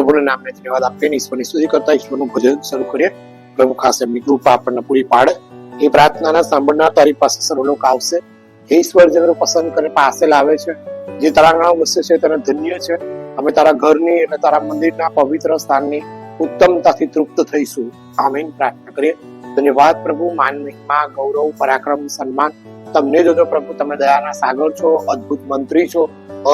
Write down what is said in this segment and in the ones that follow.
પ્રભુના નામને ધન્યવાદ આપીએ, ઈશ્વરની સ્તુતિ કરતા ઈશ્વરનું ભજન શરૂ કરીએ. પ્રભુ ખાસ એમની કૃપા આપણને પૂરી પાડે. એ પ્રાર્થનાના સાંભળનાર તારી પાસે સર્વલોક આવશે. હે ઈશ્વર, જેને પસંદ કરે પાસે લાવે છે, જે તારા આંગણા વસે છે તેને ધન્ય છે. અમે તારા ઘરની અને તારા મંદિરના પવિત્ર સ્થાનની ઉત્તમતાથી તૃપ્ત થઈશું. આમીન. પ્રાર્થના કરીએ. ધન્યવાદ પ્રભુ, માન, મહિમા, ગૌરવ, પરાક્રમ, સન્માન તમને જોજો પ્રભુ. તમે દયાના સાગર છો, અદ્ભુત મંત્રી છો,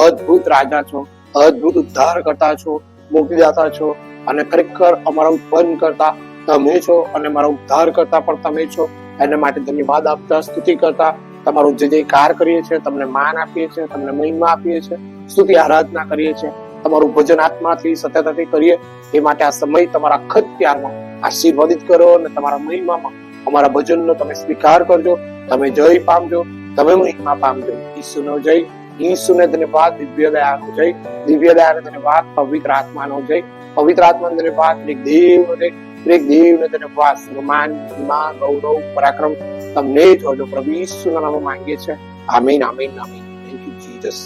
અદ્ભુત રાજા છો, અદ્ભુત ઉદ્ધાર કરતા છો, મુક્તિદાતા છો, અને ખરેખર અમારા ઉત્પન્ન કરતા તમે છો અને મારા ઉદ્ધાર કરતા પણ તમે છો. એના માટે ધન્યવાદ આપતા, સ્તુતિ કરતા, તમારું જે જે કાર કરીએ છીએ, તમને માન આપીએ છીએ, તમને મહિમા આપીએ છીએ, સ્તુતિ આરાધના કરીએ છીએ. તમારું ભજન આત્માથી સત્યતાથી કરીએ. એ માટે આ સમય તમારા અખત્યારમાં આશીર્વાદિત કરો અને તમારા મહિમામાં અમારા ભજનનો તમે સ્વીકાર કરજો. તમે જય પામજો, તમે મહિમા પામજો. ઈસુનો જય, ઈસુને ધન્યવાદ. દિવ્ય દયાનો જય, દિવ્ય દયાને ધન્યવાદ. પવિત્ર આત્માનો જય, પવિત્ર આત્માને ધન્યવાદ. એક દેવનો જય, એક દેવને ધન્યવાદ. સન્માન, મહિમા, ગૌરવ, પરાક્રમ તમને જોજો પ્રભુ ઈસુના નામમાં માંગીએ છીએ. આમીન, આમીન, આમીન. Thank you Jesus.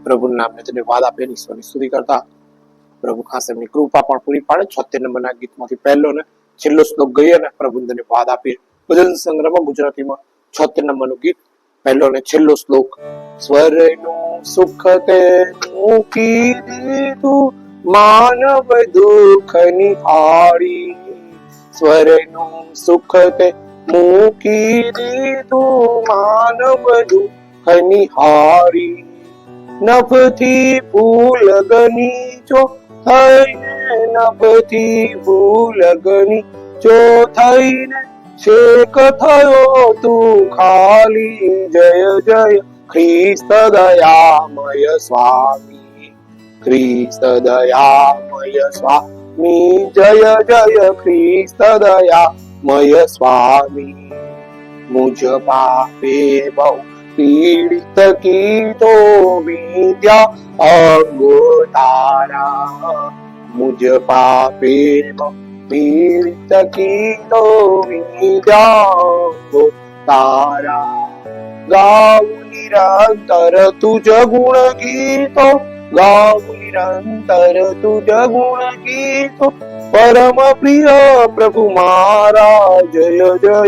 પ્રભુના નામને ધન્યવાદ આપીએ, ઈશ્વરની સ્તુતિ કરતા પ્રભુ ખાસ એમની કૃપા પણ પૂરી પાડે. 76 નંબરના ગીતમાંથી પહેલો ને છેલ્લો શ્લોક ગઈ અને પ્રભુને ધન્યવાદ આપીએ. ભજન સંગ્રહમાં ગુજરાતીમાં 76 નંબરનું ગીત, પહેલો ને છેલ્લો શ્લોક. સ્વરનું સુખ તે મૂકી દીધું, માનવ દુઃખની આડી. સ્વરનું સુખ તે મૂકી દીધું, માનવ દુઃખની હારી. નભથી ફૂલ ગની જો થઈને, નભથી ફૂલ ગની જો થઈને, શેક થયો તું ખાલી. જય જય ખ્રિસ્ત દયામય સ્વામી, ખ્રિસ્ત દયામય સ્વામી. જય જય ખ્રિસ્ત દયામય સ્વામી. મુજ પાપે બહુ પીડિત કીધો વિદ્યા અંગો તારા. મુજ પાપે બહુ પીડિત કીધો વિદ્યા અંગો તારા. ગાવું નિરંતર તુજ ગુણ ગીતો, ગાવું નિરંતર તુજ ગુણ ગીતો. પરમ પ્રિય પ્રભુ મારા. જય જય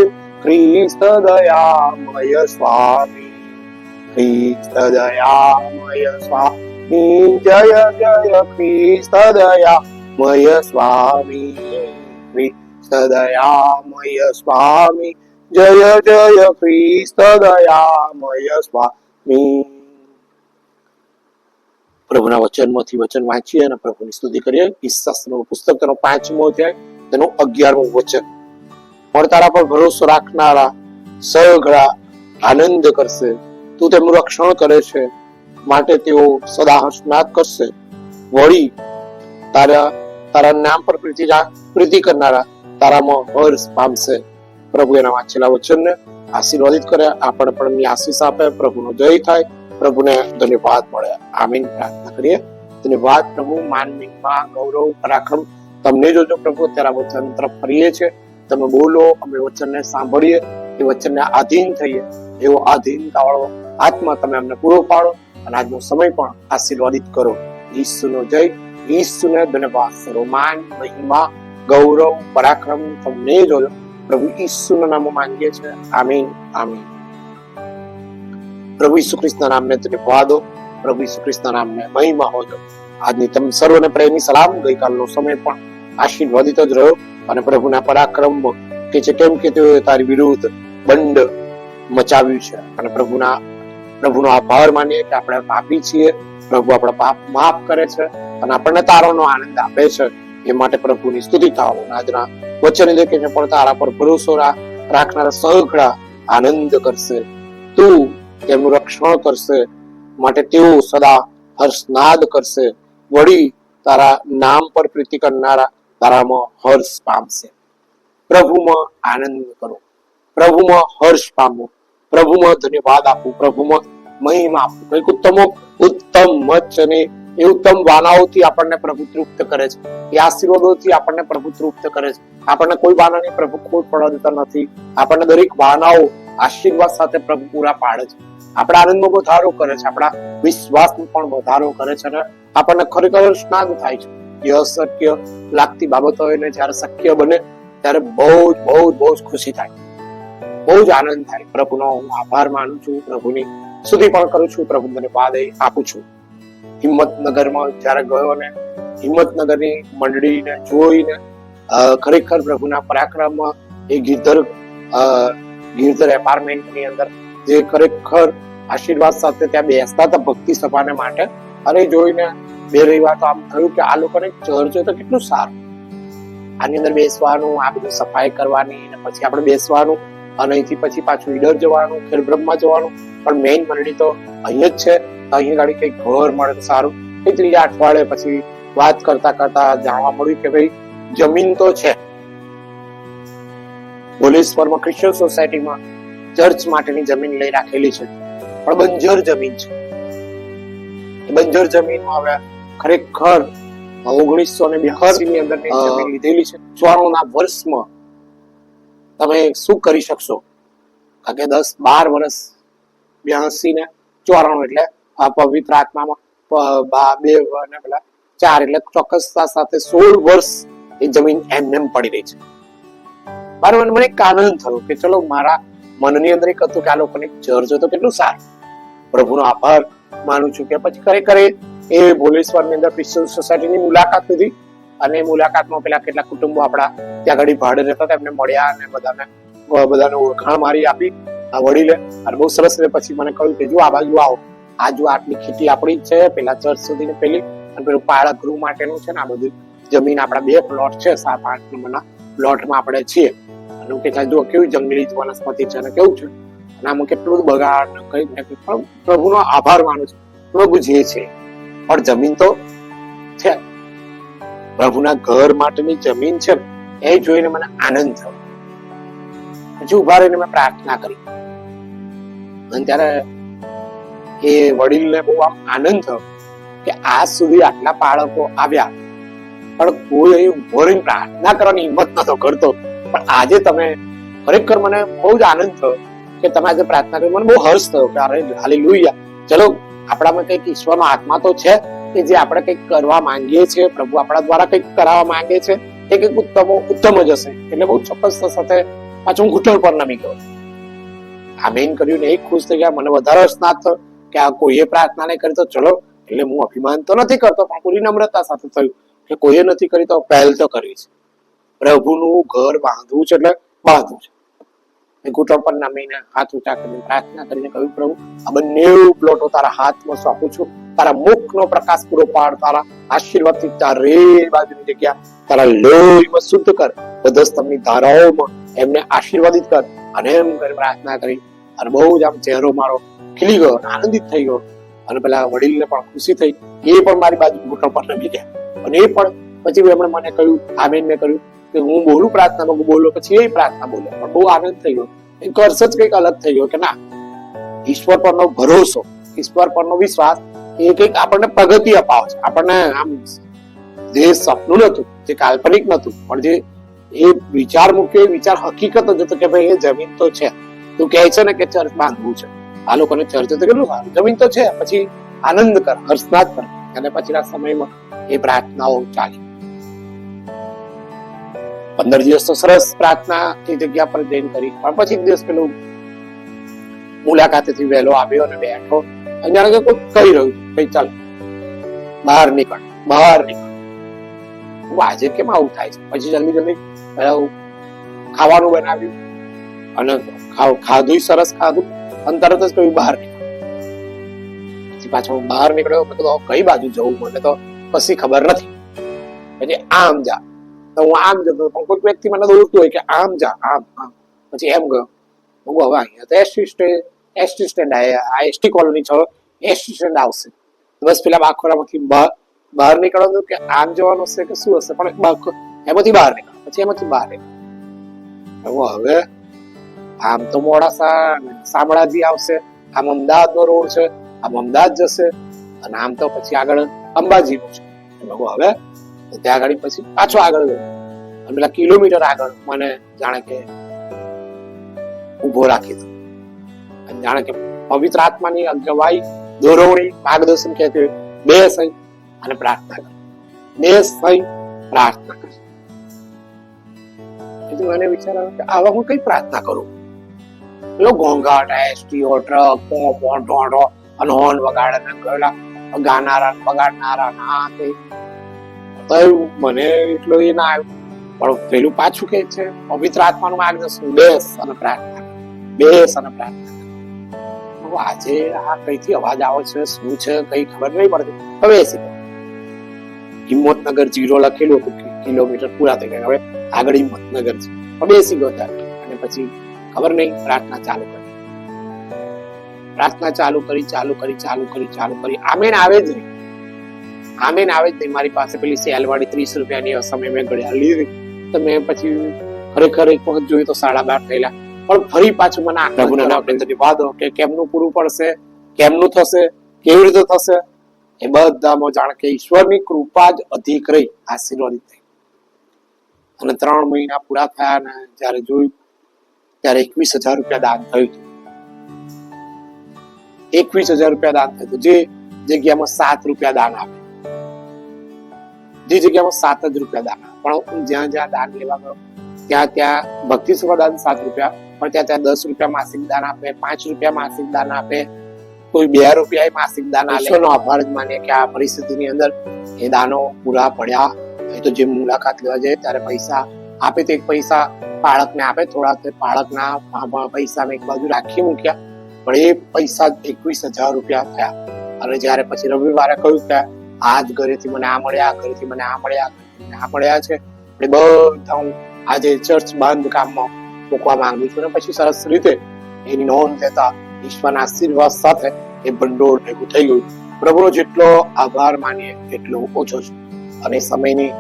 ખ્રિસ્ત દયામય સ્વામી, ખ્રિસ્ત દયામય સ્વામી. જય જય ખ્રિસ્ત દયામય સ્વામી, ખ્રિસ્ત દયામય સ્વામી. જય જય ખ્રિસ્ત દયામય સ્વામી. પ્રભુના વચનમાંથી વચન વાંચીએ અને પ્રભુની સ્તુતિ કરીએ. ઈશાસ્ત્રનું પુસ્તક તેનો 5મો અધ્યાય તેનું 11મું વચન. પણ તારા પર ભરોસો રાખનારા સઘળા આનંદ કરશે. તું તેમનું રક્ષણ કરે છે માટે તેઓ સદા હર્ષનાદ કરશે. વળી તારા નામ પર પ્રીતિ કરનારા તારામાં હર્ષ પામશે. પ્રભુ એના વાંચેલા વચનને આશીર્વાદિત કરે, આપણે પણ એમની આશીષ આપે. પ્રભુનો જય થાય, પ્રભુને ધન્યવાદ મળે. આમીન. પ્રાર્થના કરીએ. ધન્યવાદ પ્રભુ, માન, મહિમા, ગૌરવ, પરાક્રમ તમને જોજો પ્રભુ. અત્યારે વચન તરફ ફરીએ છે. તમે બોલો, અમે વચનને સાંભળીએ, એ વચનને આધીન થઈએ. એવો આધીનતા વાળો આત્મા તમે અમને પૂરો પાડો અને આજનો સમય પણ આશીર્વાદિત કરો. ઈસુનો જય, ઈસુને ધન્યવાદ. સર્વમાન, મહિમા, ગૌરવ, પરાક્રમ તમને જોજો પ્રભુ ઈસુના નામમાં માંગીએ છીએ. આમીન, આમીન. પ્રભુ ઈસુ ખ્રિસ્તના નામને ધન્યવાદ હો. પ્રભુ ઈસુ ખ્રિસ્તના નામને મહિમા હોજો. આજની તમે સર્વને પ્રેમી સલામ. ગઈકાલનો સમય પણ આશીર્વાદિત જ રહ્યો અને પ્રભુના પરાક્રમ કે છે, કેમ કે તેઓ તારી વિરુદ્ધ બંડ મચાવ્યું છે. અને પ્રભુનો આભાર માનીએ કે આપણે પાપી છીએ, પ્રભુ આપણા પાપ માફ કરે છે અને આપણને તારોનો આનંદ આપે છે. એ માટે પ્રભુની સ્તુતિ થાઓ. આજના વચન દેખે છે, પણ તારા પર ભરોસો રાખનારા સઘળા આનંદ કરશે. તું તેમનું રક્ષણ કરશે માટે તેઓ સદા હર્ષનાદ કરશે. વળી તારા નામ પર પ્રીતિ કરનારા તારામાં હર્ષ પામશે. પ્રભુમાં આનંદ કરો, પ્રભુમાં હર્ષ પામો, પ્રભુમાં ધન્યવાદ આપો, પ્રભુમાં મહિમા આપો. કંઈક ઉત્તમ વચને એ ઉત્તમ વાનાઓથી આપણને પ્રભુ તૃપ્ત કરે છે. એ આશીર્વાદોથી આપણને પ્રભુ તૃપ્ત કરે છે. આપણને કોઈ વાનાની પ્રભુ ખોટ પડવા દેતા નથી. આપણને દરેક વાનાઓ આશીર્વાદ સાથે પ્રભુ પૂરા પાડે છે. આપણા આનંદમાં વધારો કરે છે, આપણા વિશ્વાસમાં પણ વધારો કરે છે અને આપણને ખરેખર સ્નાન થાય છે. જે અશક્ય લાગતી બાબતો એને જ્યારે શક્ય બને ત્યારે બહુ જ ખુશી થાય, બહુ જ આનંદ થાય. પ્રભુનો હું આભાર માનું છું, પ્રભુની સ્તુતિ પણ કરું છું, પ્રભુ મને વાદ આપું છું. હિંમતનગરમાં જ્યારે ગયો અને હિંમતનગરની મંડળીને જોઈને ખરેખર પ્રભુના પરાક્રમમાં એ ગિરધર એપાર્ટમેન્ટની અંદર જે ખરેખર આશીર્વાદ સાથે ત્યાં બેસતા હતા ભક્તિ સભાને માટે, અને જોઈને બે રવિવાર તો આમ થયું કે આ લોકોને ચર્ચ તો કેટલું સારું, આની અંદર બેસવાનું, આ બધું સફાઈ કરવાની, અને પછી આપણે બેસવાનું, અને અહીંથી પછી પાછું ઈડર જવાનું, ખેડબ્રહ્મા જવાનું, પણ મેઇન મંડળી તો અહીંયા જ છે. અહીંયા ગાડી કઈ ઘર મળે તો સારું. એ ત્રીજા અઠવાડિયે પછી વાત કરતા કરતા જાણવા મળ્યું કે ભાઈ જમીન તો છે, ભોલેશ્વરમાં ક્રિશ્ચિયન સોસાયટીમાં ચર્ચ માટેની જમીન લઈ રાખેલી છે, પણ બંજર જમીન છે. એ બંજર જમીનમાં હવે ખરેખર 1982 ની અંદર જમીન લીધેલી છે. 94 વર્ષમાં તમે શું કરી શકશો? કારણ કે 10-12 વર્ષ 82 ને 94 એટલે આ પવિત્ર આત્મામાં 2 અને પેલા 4 એટલે ચોક્કસતા સાથે 16 વર્ષ એ જમીન એમ પડી રહી છે. બરાબર. મને એક આનંદ થયો કે ચલો મારા મનની અંદર એક હતું કે આ લોકોની ચર્ચ તો કેટલું સારું. પ્રભુનો આભાર માનું છું કે પછી ખરેખર એ ભોલેશ્વરની અંદર ક્રિશ્ચિયન સોસાયટીની મુલાકાત લીધી, અને મુલાકાતમાં પેલા કેટલાક કુટુંબો આપણા ત્યાં આગળ ભાડે રહેતા હતા, એમને મળ્યા અને બધાને ઓળખાણ મારી આપી આ વડીલે. અને બહુ સરસ રીતે પછી મને કહ્યું કે જો આ બાજુ આવો, આ જો આટલી ખેતી આપણી જ છે, પેલા ચર્ચ સુધી પેલી, અને પેલું પાળા ગૃહ માટેનું છે ને આ બધું જમીન આપણા 2 પ્લોટ છે, 7-8 નંબરના પ્લોટમાં આપણે છીએ. અને કે જો કેવી જંગલી વનસ્પતિ છે અને કેવું છે, અને આમાં કેટલું બધું બગાડ કઈ પણ પ્રભુનો આભાર માનું છું. પ્રભુ જે છે પણ જમીન તો છે, પ્રભુના ઘર માટેની જમીન છે, એ જોઈને મને આનંદ થયો. પછી ઉભા રહીને મેં પ્રાર્થના કરી, અને ત્યારે એ વડીલને બહુ આમ આનંદ થયો કે આજ સુધી આટલા બાળકો આવ્યા પણ કોઈ અહીં ઉભો રહીને પ્રાર્થના કરવાની હિંમત નતો કરતો, પણ આજે તમે ખરેખર મને બહુ જ આનંદ થયો કે તમે આજે પ્રાર્થના કરી. મને બહુ હર્ષ થયો કે અરે હાલેલુયા, ચલો આપણામાં કંઈક ઈશ્વરનો આત્મા તો છે કે જે આપણે કંઈક કરવા માંગીએ છીએ, પ્રભુ આપણા દ્વારા કંઈક કરાવવા માંગે છે, એ કંઈક ઉત્તમ જ હશે. એટલે બહુ ચોક્કસ સાથે પાછું હું ઘૂંટણ પર નમી ગયો. આમેન કર્યું ને એક ખુશ થઈ ગયા. મને વધારે સ્નાત થયો કે આ કોઈએ પ્રાર્થના નહીં કરી તો ચલો, એટલે હું અભિમાન તો નથી કરતો, પણ પૂરી નમ્રતા સાથે થયું કે કોઈએ નથી કરી તો પહેલ તો કરી છે. પ્રભુનું ઘર બાંધવું છે એટલે બાંધવું છે. ઘૂંટણ પર નમીને હાથ ઊંચા કરીને પ્રાર્થના કરીને કહ્યું, પ્રભુ આ બંને પ્લોટો તારા હાથમાં સોંપું છું, તારા મુખનો પ્રકાશ પૂરો પાડ, તારા આશીર્વાદથી ચારે બાજુની જગ્યા તારા લોહીમાં શુદ્ધ કર, બધા સ્તંભની ધારાઓમાં એમને આશીર્વાદિત કર. અને એમ કરી પ્રાર્થના કરી, અને બહુ જ આમ ચહેરો મારો ખીલી ગયો, આનંદિત થઈ ગયો. અને પેલા વડીલને પણ ખુશી થઈ, એ પણ મારી બાજુ ઘૂંટણ પર નમી ગયા. અને એ પણ પછી એમણે મને કહ્યું, આમીન મેં કર્યું કે હું બોલું પ્રાર્થનામાં, હું બોલો પછી એ પ્રાર્થના બોલ્યા. પણ બહુ આનંદ થઈ ગયો. એક અર્થ જ કંઈક અલગ થઈ ગયો કે ના, ઈશ્વર પરનો ભરોસો, ઈશ્વર પરનો વિશ્વાસ એ કંઈક આપણને પ્રગતિ અપાવે છે. આપણને આમ જે સપનું નતું, જે કાલ્પનિક નતું, પણ જે એ વિચાર મૂક્યો, એ વિચાર હકીકત જ હતો કે ભાઈ એ જમીન તો છે. તું કહે છે ને કે ચર્ચ બાંધવું છે, આ લોકોને ચર્ચ તો કેટલું સારું, જમીન તો છે, પછી આનંદ કર, હર્ષનાદ કર. અને પછીના સમયમાં એ પ્રાર્થનાઓ ચાલી. 15 દિવસ તો સરસ પ્રાર્થના એ જગ્યા પર જઈને કરી, પણ પછી એક દિવસ પેલું મુલાકાતેથી વહેલો આવ્યો અને બેઠો, અને જાણે કે કોઈ કહી રહ્યું કઈ ચાલ બહાર નીકળ, બહાર નીકળ. આજે કેમ આવું થાય છે? પછી જલ્દી ખાવાનું બનાવ્યું અને ખાધું, સરસ ખાધું, અને તરત જ કહ્યું બહાર નીકળ. પછી પાછો બહાર નીકળ્યો. મેં કીધું કઈ બાજુ જવું, મને તો કશી ખબર નથી. પછી આમ જા, તો હું આમ જતો, પણ કોઈ વ્યક્તિ મને દોડતું હોય કે આમ જા, આમ આમ. પછી એમ ગયો. હું હવે અહીંયા તો એસટી સ્ટેન્ડ આ એસટી કોલોની છો, એસટી સ્ટેન્ડ આવશે, બસ પેલા બાખોરામાંથી બહાર નીકળવાનું કે આમ જવાનું હશે કે શું હશે, પણ એમાંથી બહાર નીકળ. પછી એમાંથી બહાર નીકળ. હવે આમ તો મોડાસા શામળાજી આવશે, આમ અમદાવાદ નો રોડ છે, આમ અમદાવાદ જશે, અને આમ તો પછી આગળ અંબાજી નું છે. હવે ત્યાં આગળ પછી પાછો આગળ ગયો, અને પેલા કિલોમીટર આગળ મને જાણે કે ઉભો રાખી દો, અને જાણે કે પવિત્ર આત્માની અગવાઈ, દોરવણી, માર્ગદર્શન કે બે સહી અને પ્રાર્થના કર. બે સહી પ્રાર્થના કર. મને વિચાર આવ્યો કે આવા હું કઈ પ્રાર્થના કરું? પેલો ઘોંઘાટ, એસટીઓ, ટ્રક, પોપો, ઢોંઢો અને હોર્ન વગાડે ગયેલા ગાનારા વગાડનારા ના તે મને એટલો એ ના આવ્યો. પણ પેલું પાછું કે છે પવિત્ર આત્માનું માર્ગદર્શન, બેસ અને પ્રાર્થના, બેસ અને પ્રાર્થના. આજે આ કઈથી અવાજ આવે છે, શું છે કઈ ખબર નહીં પડતી. હવે હિંમતનગર 0 લખેલું હતું, કિલોમીટર પૂરા થઈ ગયા, હવે આગળ હિંમતનગર છે. બેસી ગયો અને પછી ખબર નહીં પ્રાર્થના ચાલુ કરી. પ્રાર્થના ચાલુ કરી. આમેન આવે જ નહીં. મારી પાસે પેલી સેલવાળી 30 રૂપિયાની સમય મેં ઘડિયાળ લીધી, તો મેં પછી ખરેખર એક વખત જોયું તો 12:30 થયેલા. પણ ફરી પાછું મને પ્રભુના નામે ધન્યવાદ કે કેમનું પૂરું પડશે, કેમનું થશે, કેવી રીતે થશે, એ બધામાં જાણે કે ઈશ્વરની કૃપા જ અધિક રહી, આશીર્વાદિત થઈ. અને 3 મહિના પૂરા થયા ને જયારે જોયું ત્યારે 21,000 રૂપિયા દાન થયું હતું. 21,000 રૂપિયા દાન થયું. જે જગ્યામાં 7 રૂપિયા દાન આપે, જે જગ્યામાં 7 જ રૂપિયા દાન આપે, પણ હું જ્યાં દાન લેવા ગયો ત્યાં ભક્તિ સેવા દાન 7 રૂપિયા, પણ ત્યાં 10 રૂપિયા માસિક દાન આપે, 5 રૂપિયા માસિક દાન આપે, કોઈ 2 રૂપિયા માસિક દાન આપે. ઈશ્વરનો આભાર જ માનીએ કે આ પરિસ્થિતિની અંદર એ દાનો પૂરા પડ્યા. એ તો જે મુલાકાત લેવા જાય ત્યારે પૈસા આપે, તો એક પૈસા પાળકને આપે, થોડા પાળકના પૈસા એક બાજુ રાખી મૂક્યા, પણ એ પૈસા 21,000 રૂપિયા થયા. અને જયારે પછી રવિવારે કહ્યું કે આજ ઘરેથી મને આ મળ્યા, ઘરેથી મને આ મળ્યા છે, એ બધા હું આજે ચર્ચ બંધ કામમાં મૂકવા માંગુ છું. અને પછી સરસ રીતે એની નોંધ લેતા ઈશ્વરના આશીર્વાદ સાથે એ ભંડોળ ભેગું થઈ ગયું. પ્રભુનો જેટલો આભાર માનીએ એટલો ઓછો છે. અને સમયની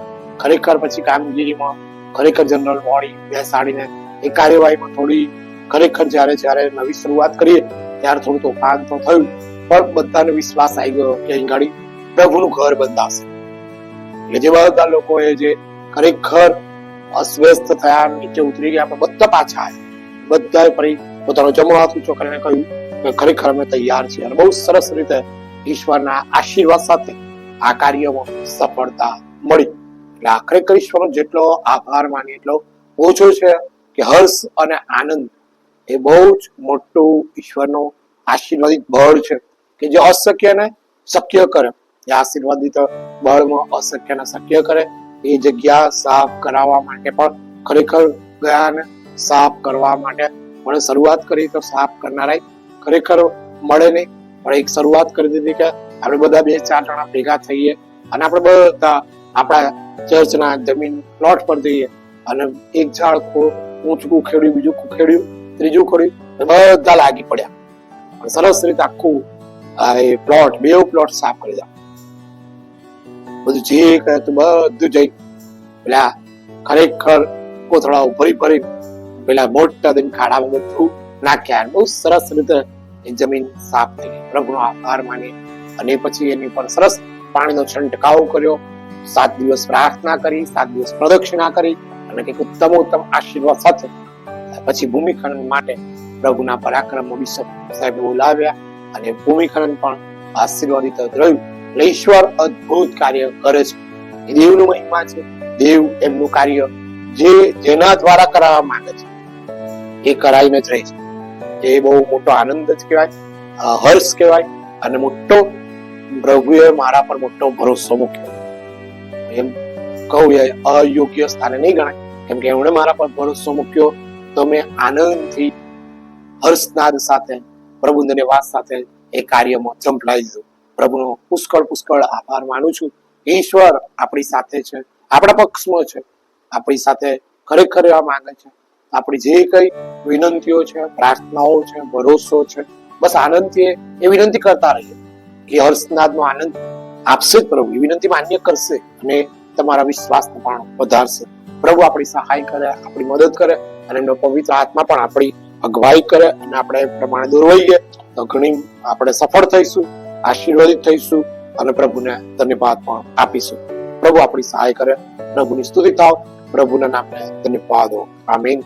ખરેખર પછી કામગીરીમાં ખરેખર જનરલ બોડી બેસાડીને એ કાર્યવાહીમાં થોડી ખરેખર જયારે નવી શરૂઆત કરીએ ત્યારે થોડું તોફાન તો થયું, પણ બધાને વિશ્વાસ આવી ગયો કે અહીં ગાડી પ્રભુનું ઘર બંધાશે. એટલે જે બધા લોકોએ જે ખરેખર અસ્વસ્થ થયા, નીચે ઉતરી ગયા, આપણે બધા પાછા આવ્યા. બધાએ ફરી પોતાનો જમણો હાથ ઊંચો કરીને કહ્યું કે ખરેખર અમે તૈયાર છીએ. અને બહુ સરસ રીતે ઈશ્વરના આશીર્વાદ સાથે આ કાર્યમાં સફળતા મળી. એટલે આ ખરેખર ઈશ્વરનો જેટલો આભાર માનીએ એટલો ઓછો છે. કે હર્ષ અને આનંદ એ બહુ જ મોટું ઈશ્વરનો આશીર્વાદિત બળ છે કે જે અશક્યને શક્ય કરે. એ આશીર્વાદિત બળમાં અશક્યને શક્ય કરે. એ જગ્યા સાફ કરાવવા માટે પણ ખરેખર ગયા ને સાફ કરવા માટે મને શરૂઆત કરી, તો સાફ કરનારા ખરેખર મળે નહીં, પણ એક શરૂઆત કરી દીધી કે આપણે બધા 2-4 જણા ભેગા થઈએ અને આપણે બધા આપણા ચર્ચના જમીન પ્લોટ પર જઈએ અને એક ઝાડ ઊંચું ઉખેડ્યું, બીજું ઉખેડ્યું, ત્રીજું ઉખેડ્યું, બધા લાગી પડ્યા. સરસ રીતે આખું પ્લોટ, 2 પ્લોટ સાફ કરી દા. બધું જે કહે બધું જઈ પેલા ખરેખર કોથળાઓ ભરી પેલા મોટા દિન ખાડામાં બધું નાખ્યા. બહુ સરસ રીતે એ જમીન સાફ થઈ ગઈ. પ્રભુનો આભાર માની અને પછી એની પર સરસ પાણીનો છંટકાવ કર્યો. 7 દિવસ પ્રાર્થના કરી, 7 દિવસ પ્રદક્ષિણા કરી અને કંઈક ઉત્તમ આશીર્વાદ સાથે પછી ભૂમિખનન માટે પ્રભુના પરાક્રમ બિશપ સાહેબ બોલાવ્યા અને ભૂમિખનન પણ આશીર્વાદિત રહ્યું. ઈશ્વર અદ્ભુત કાર્ય કરે છે. એ દેવનું મહિમા છે. દેવ એમનું કાર્ય જેના દ્વારા કરાવવા માંગે છે એ કરાઈને જ રહે છે. એ બહુ મોટો આનંદ જ કહેવાય, હર્ષ કહેવાય. અને મોટો પ્રભુએ મારા પર મોટો ભરોસો મૂક્યો. એમ કહું એ અયોગ્ય સ્થાને નહીં ગણાય, કેમ કે એમણે મારા પર ભરોસો મૂક્યો તો મેં આનંદથી હર્ષનાદ સાથે પ્રભુને ધન્યવાદ સાથે એ કાર્યમાં ઝંપલાવી દીધું. પ્રભુનો પુષ્કળ આભાર માનું છું. ઈશ્વર આપણી સાથે છે, આપણા પક્ષમાં છે, આપણી સાથે ખરેખર રહેવા માંગે છે. આપણી જે કઈ વિનંતીઓ છે, પ્રાર્થનાઓ છે, ભરોસો છે, બસ આનંદથી એ વિનંતી કરતા રહીએ. એ હર્ષનાદનો આનંદ આપશે જ પ્રભુ. એ વિનંતી માન્ય કરશે અને તમારા વિશ્વાસને પણ વધારશે. પ્રભુ આપણી સહાય કરે, આપણી મદદ કરે અને એમનો પવિત્ર આત્મા પણ આપણી અગવાઈ કરે અને આપણે એ પ્રમાણે દોરવાઈએ તો ઘણી આપણે સફળ થઈશું, આશીર્વાદિત થઈશું અને પ્રભુને ધન્યવાદ પણ આપીશું. પ્રભુ આપણી સહાય કરે. પ્રભુની સ્તુતિ થાવ. પ્રભુના નામે ધન્યવાદો. આમીન.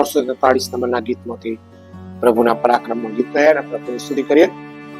943 નંબરના ગીતમાંથી પ્રભુના પરાક્રમનું ગીત ગાયા અને પ્રભુની સ્તુતિ કરીએ.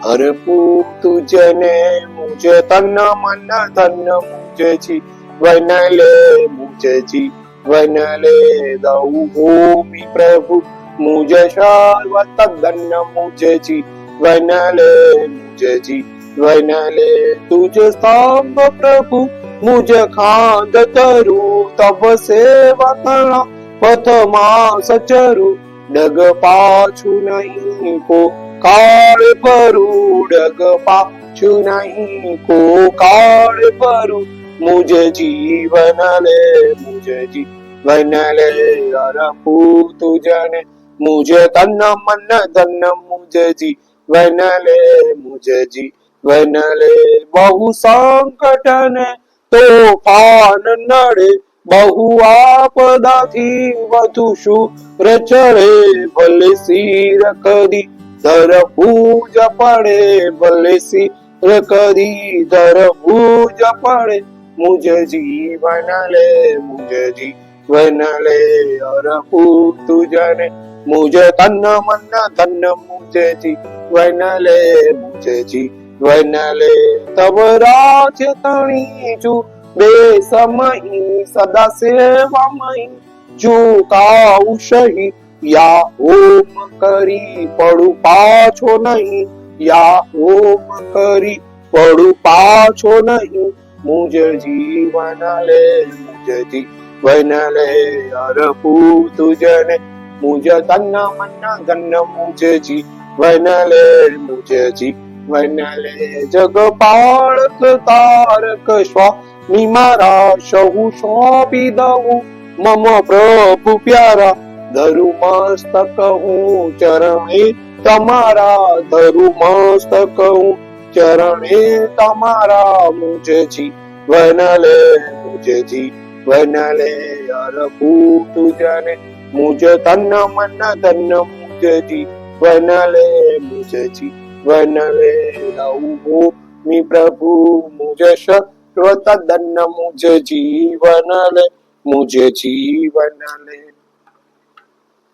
અર્પું તુજને મુજ તન મન ધન મુજ જીવન લે મુજ જીવન લે દઉં ભૂમિ પ્રભુ મુજ સર્વ તદ્દન મુજ જીવન લે મુજ જીવન લે તુજ સ્તંભ પ્રભુ મુજ ખાંદ તરું તબ સેવા કણા પથમાં સચરું ડગ પાછું નહીં કો કાળ ભરું ડગ પાછું નહીં કો કાળ ભરું મુજ જીવન લે મુજ જીવન લે અર્પું તુજને મુજ તન મન ધન મુજ જીવન લે મુજ જીવન લે બહુ સંકટ ને તોફાન નડે બહુ આપદાથી વધુ શું રચડે ભલે શિર કદી ધર ભૂજ પડે ભલે શિર કદી ધર ભૂજ પડે મુજ જીવન લે મુજ જીવન લે અર્પું તુજને મુજ તન મન ધન મુજ જીવન લે મુજ જીવન લે તબ રાજ તણી છું બે સમય સદા સેવામય ઝુકાઉ શહી યા ઓમ કરી પડું પાછો નહીં યા ઓમ કરી પડું પાછો નહીં મુજ જીવન લે મુજ જીવન લે અર્પું તુજને મુજ તન મન ધન મુજ જીવન લે મુજ જીવન લે જગપાળક તારક સ્વામી મારા સહુ સોંપી દઉં મમ પ્રભુ પ્યારા ધરુ મસ્તક હું ચરણે તમારા ધરુ મસ્તક હું ચરણે તમારા મુજ જીવન લે મુજ જીવન લે અર્પું તુજને મુજ તન મન ધન મુજ જીવન લે મુજ જીવન લે દઉં ભૂમિ પ્રભુ મુજ તદ્દન મુજ જીવન લે મુજ જીવન લે.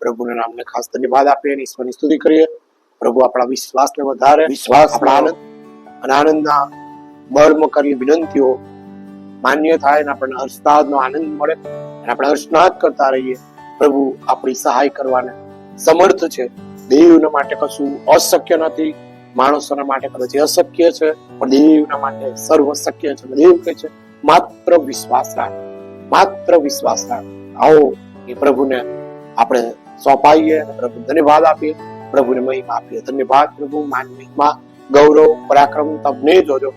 પ્રભુના નામને ખાસ ધન્યવાદ આપીએ અને ઈશ્વરની સ્તુતિ કરીએ. પ્રભુ આપણા વિશ્વાસને વધારે, વિશ્વાસ આપણા આનંદ અને આનંદના બર્મ કરી વિનંતીઓ માન્ય થાય અને આપણને હર્ષનાદનો આનંદ મળે અને આપણે હર્ષનાદ કરતા રહીએ. પ્રભુ આપણી સહાય કરવાને સમર્થ છે. દેવના માટે કશું અશક્ય નથી, માણસોના માટે કદાચ અશક્ય છે, પણ દેવના માટે સર્વ શક્ય છે. દેવ કહે છે માત્ર વિશ્વાસ રાખ, માત્ર વિશ્વાસ રાખ. આવો એ પ્રભુને આપણે સોંપાઈએ, પ્રભુ ધન્યવાદ આપીએ, પ્રભુને મહિમા આપીએ. ધન્યવાદ પ્રભુ, માન, મહિમા, ગૌરવ, પરાક્રમ તમને જોજો.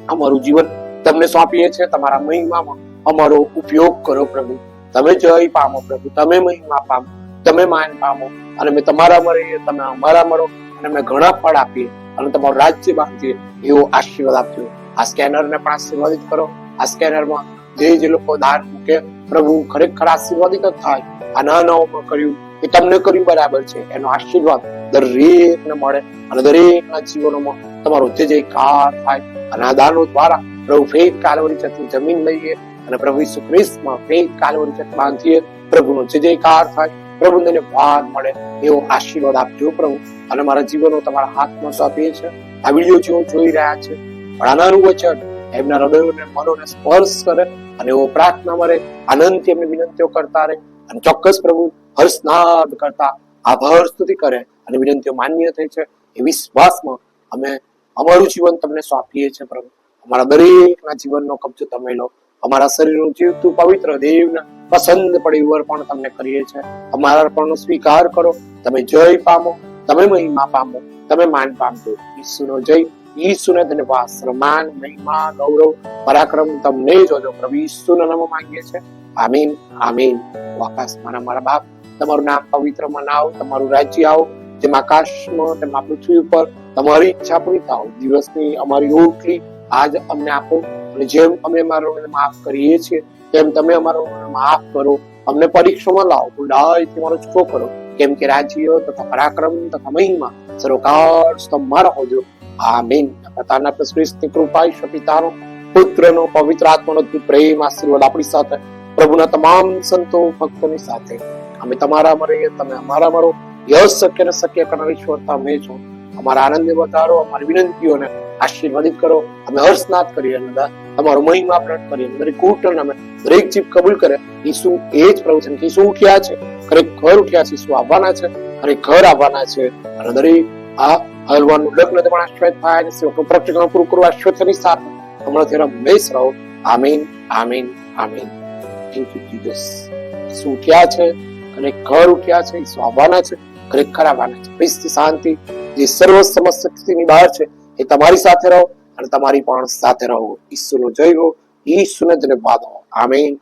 અમારું જીવન તમને સોંપીએ છીએ. તમારા મહિમામાં અમારો ઉપયોગ કરો પ્રભુ. તમે જય પામો પ્રભુ, તમે મહિમા પામો, તમે માન પામો અને અમે તમારામાં રહીએ, તમે અમારામાં રહો અને અમે ઘણા ફળ આપીએ અને તમારું રાજ્ય બાંધીએ એવો આશીર્વાદ આપજો. આ સ્કેનરને પણ આશીર્વાદિત કરો. આ સ્કેનરમાં જે લોકો દાન મૂકે પ્રભુ ખરેખર આશીર્વાદિત થાય. આ નાનાઓમાં કર્યું એ તમને કર્યું બરાબર છે, એનો આશીર્વાદ દરેકને મળે અને દરેકના જીવનોમાં તમારો જય જયકાર થાય. અને આ દાનો દ્વારા પ્રભુ ફેથ કાલવરી ચર્ચની જમીન લઈએ અને પ્રભુ ઈસુ ખ્રિસ્તમાં ફેથ કાલવરી ચર્ચ બાંધીએ. પ્રભુનો જય જયકાર થાય, પ્રભુને ધન્યવાદ મળે એવો આશીર્વાદ આપજો પ્રભુ. અને મારા જીવનો તમારા હાથમાં સોંપીએ છે. આ વિડીયો જેઓ જોઈ રહ્યા છે, પણ આ નાનું વચન એમના હૃદયોને મનોને સ્પર્શ કરે અને એવો પ્રાર્થના મળે, આનંદથી એમની વિનંતીઓ કરતા રહે અને ચોક્કસ પ્રભુ હર્ષનાદ કરતા આભાર સ્તુતિ કરે અને વિનંતીઓ માન્ય થઈ છે એ વિશ્વાસમાં અમે અમારું જીવન તમને સોંપીએ છીએ પ્રભુ. અમારા દરેકના જીવનનો કબજો તમે લો. અમારા શરીરનું જીવતું પવિત્ર દેવને પસંદ પડે એવું અર્પણ તમને કરીએ છીએ. અમારા અર્પણનો સ્વીકાર કરો. તમે જય પામો, તમે મહિમા પામો, તમે માન પામજો. ઈસુનો જય, ઈસુને ધન્યવાદ, સન્માન, મહિમા, ગૌરવ, પરાક્રમ તમને જોજો પ્રભુ ઈસુના નામમાં માંગીએ છીએ. આમીન, આમીન. આકાશમાં અમારા બાપ, તમારું નામ પવિત્ર મનાવો, તમારું રાજ્ય આવો, જેમ આકાશમાં તેમ આ પૃથ્વી ઉપર તમારી ઈચ્છા પૂરી થાવ. દિવસની અમારી રોટલી આજ અમને આપો અને જેમ અમે અમારોને માફ કરીએ છીએ તેમ તમે અમારોને માફ કરો. અમને પરીક્ષામાં લાવો, બુરાઈથી અમારો છૂટો કરો, કેમ કે રાજ્ય તથા પરાક્રમ તથા મહિમા સર્વકાળ તમારા હોજો. આમીન. પોતાના ખ્રિસ્તની કૃપા, ઈશ્વર પિતાનો, પુત્રનો, પવિત્ર આત્માનો પ્રેમ, આશીર્વાદ આપણી સાથે, પ્રભુના તમામ સંતો ભક્તોની સાથે અમે તમારામાં રહીએ, તમે અમારામાં રહો. યશ શક્ય ને શક્ય કરનાર ઈશ્વર તમે છો. અમારા આનંદને વધારો, અમારી વિનંતીઓને આશીર્વાદિત કરો. અમે હર્ષનાદ કરીએ અને તમારો મહિમા પ્રગટ કરીએ. દરેક કુટન અમે દરેક જીવ કબૂલ કરે. ઈસુ એ જ પ્રભુ છે. ઈસુ ઉઠ્યા છે, ખરેખર ઉઠ્યા છે. ઈસુ આવવાના છે, ખરેખર આવવાના છે. અને દરેક આ હલવાનું લગ્ન તમારા આશ્રય થાય અને સેવકનું પ્રત્યેક પૂરું કરવું આશ્રયની સાથે હમણાં તેરા હંમેશ રહો. આમીન, આમીન, આમીન. Thank you Jesus. ઈસુ ઉઠ્યા છે, ખરેખર ઉઠ્યા છે. ઈસુ આવવાના છે, ખરેખર આવવાના છે. ખ્રિસ્તી શાંતિ જે સર્વ સમસ્ત સ્થિતિની બહાર છે એ તમારી સાથે રહો અને તમારી પણ સાથે રહો. ઈસુનો જય હો, ઈસુને ધન્યવાદ હો. આમીન.